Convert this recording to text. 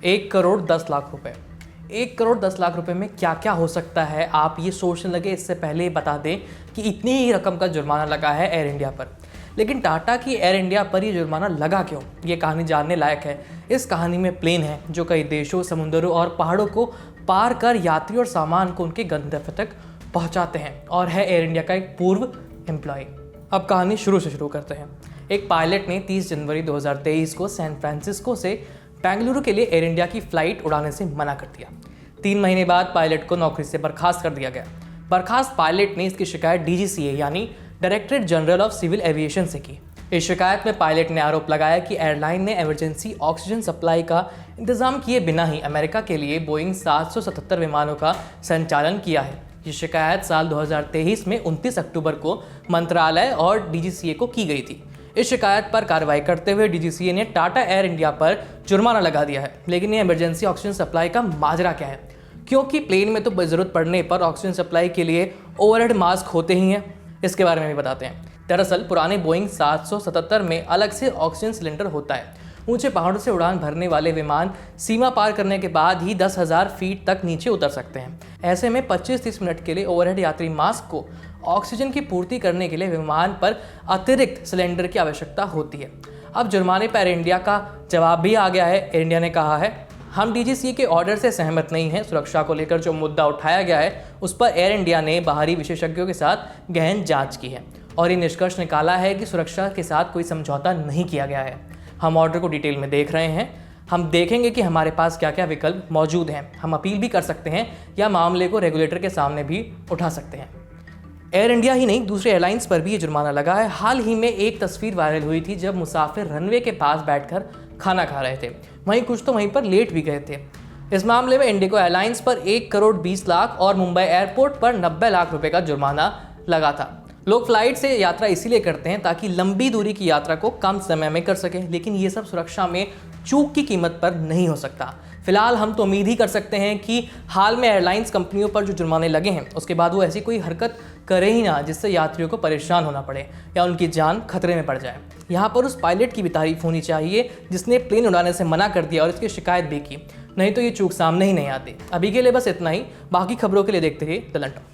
1 करोड़ 10 लाख रुपए। 1 करोड़ 10 लाख रुपए में क्या क्या हो सकता है, आप ये सोचने लगे इससे पहले ही बता दें कि इतनी ही रकम का जुर्माना लगा है एयर इंडिया पर। लेकिन टाटा की एयर इंडिया पर ये जुर्माना लगा क्यों, ये कहानी जानने लायक है। इस कहानी में प्लेन है जो कई देशों, समुद्रों और पहाड़ों को पार कर यात्री और सामान को उनके गंतव्य तक पहुंचाते हैं, और है एयर इंडिया का एक पूर्व एम्प्लॉय। अब कहानी शुरू से शुरू करते हैं। एक पायलट ने 30 जनवरी 2023 को सैन फ्रांसिस्को से बेंगलुरु के लिए एयर इंडिया की फ्लाइट उड़ाने से मना कर दिया। 3 महीने बाद पायलट को नौकरी से बर्खास्त कर दिया गया। बर्खास्त पायलट ने इसकी शिकायत DGCA यानी directorate general of civil aviation से की। इस शिकायत में पायलट ने आरोप लगाया कि एयरलाइन ने इमरजेंसी ऑक्सीजन सप्लाई का इंतजाम किए बिना ही अमेरिका के लिए बोइंग 777 विमानों का संचालन किया है। ये शिकायत साल 2023 में 29 अक्टूबर को मंत्रालय और DGCA को की गई थी। इस शिकायत पर कार्रवाई करते हुए DGCA ने टाटा एयर इंडिया पर जुर्माना लगा दिया है। लेकिन ये इमरजेंसी ऑक्सीजन सप्लाई का माजरा क्या है, क्योंकि प्लेन में तो ज़रूरत पड़ने पर ऑक्सीजन सप्लाई के लिए ओवरहेड मास्क होते ही हैं, इसके बारे में भी बताते हैं। दरअसल पुराने बोइंग 777 में अलग से ऑक्सीजन सिलेंडर होता है। ऊंचे पहाड़ों से उड़ान भरने वाले विमान सीमा पार करने के बाद ही 10,000 फीट तक नीचे उतर सकते हैं। ऐसे में 25-30 मिनट के लिए ओवरहेड यात्री मास्क को ऑक्सीजन की पूर्ति करने के लिए विमान पर अतिरिक्त सिलेंडर की आवश्यकता होती है। अब जुर्माने पर एयर इंडिया का जवाब भी आ गया है। एयर इंडिया ने कहा है, हम DGCA के ऑर्डर से सहमत नहीं हैं। सुरक्षा को लेकर जो मुद्दा उठाया गया है उस पर एयर इंडिया ने बाहरी विशेषज्ञों के साथ गहन जांच की है और ये निष्कर्ष निकाला है कि सुरक्षा के साथ कोई समझौता नहीं किया गया है। हम ऑर्डर को डिटेल में देख रहे हैं। हम देखेंगे कि हमारे पास क्या क्या विकल्प मौजूद हैं। हम अपील भी कर सकते हैं या मामले को रेगुलेटर के सामने भी उठा सकते हैं। एयर इंडिया ही नहीं, दूसरे एयरलाइंस पर भी ये जुर्माना लगा है। हाल ही में एक तस्वीर वायरल हुई थी जब मुसाफिर रनवे के पास बैठकर खाना खा रहे थे, वहीं कुछ तो वहीं पर लेट भी गए थे। इस मामले में इंडिगो एयरलाइंस पर 1 करोड़ 20 लाख और मुंबई एयरपोर्ट पर 90 लाख रुपए का जुर्माना लगा था। लोग फ्लाइट से यात्रा इसीलिए करते हैं ताकि लंबी दूरी की यात्रा को कम समय में कर सकें, लेकिन ये सब सुरक्षा में चूक की कीमत पर नहीं हो सकता। फिलहाल हम तो उम्मीद ही कर सकते हैं कि हाल में एयरलाइंस कंपनियों पर जो जुर्माने लगे हैं उसके बाद वो ऐसी कोई हरकत करे ही ना जिससे यात्रियों को परेशान होना पड़े या उनकी जान खतरे में पड़ जाए। यहाँ पर उस पायलट की भी तारीफ होनी चाहिए जिसने प्लेन उड़ाने से मना कर दिया और इसकी शिकायत भी की, नहीं तो ये चूक सामने ही नहीं आती। अभी के लिए बस इतना ही। बाकी खबरों के लिए देखते रहिए द लंटन।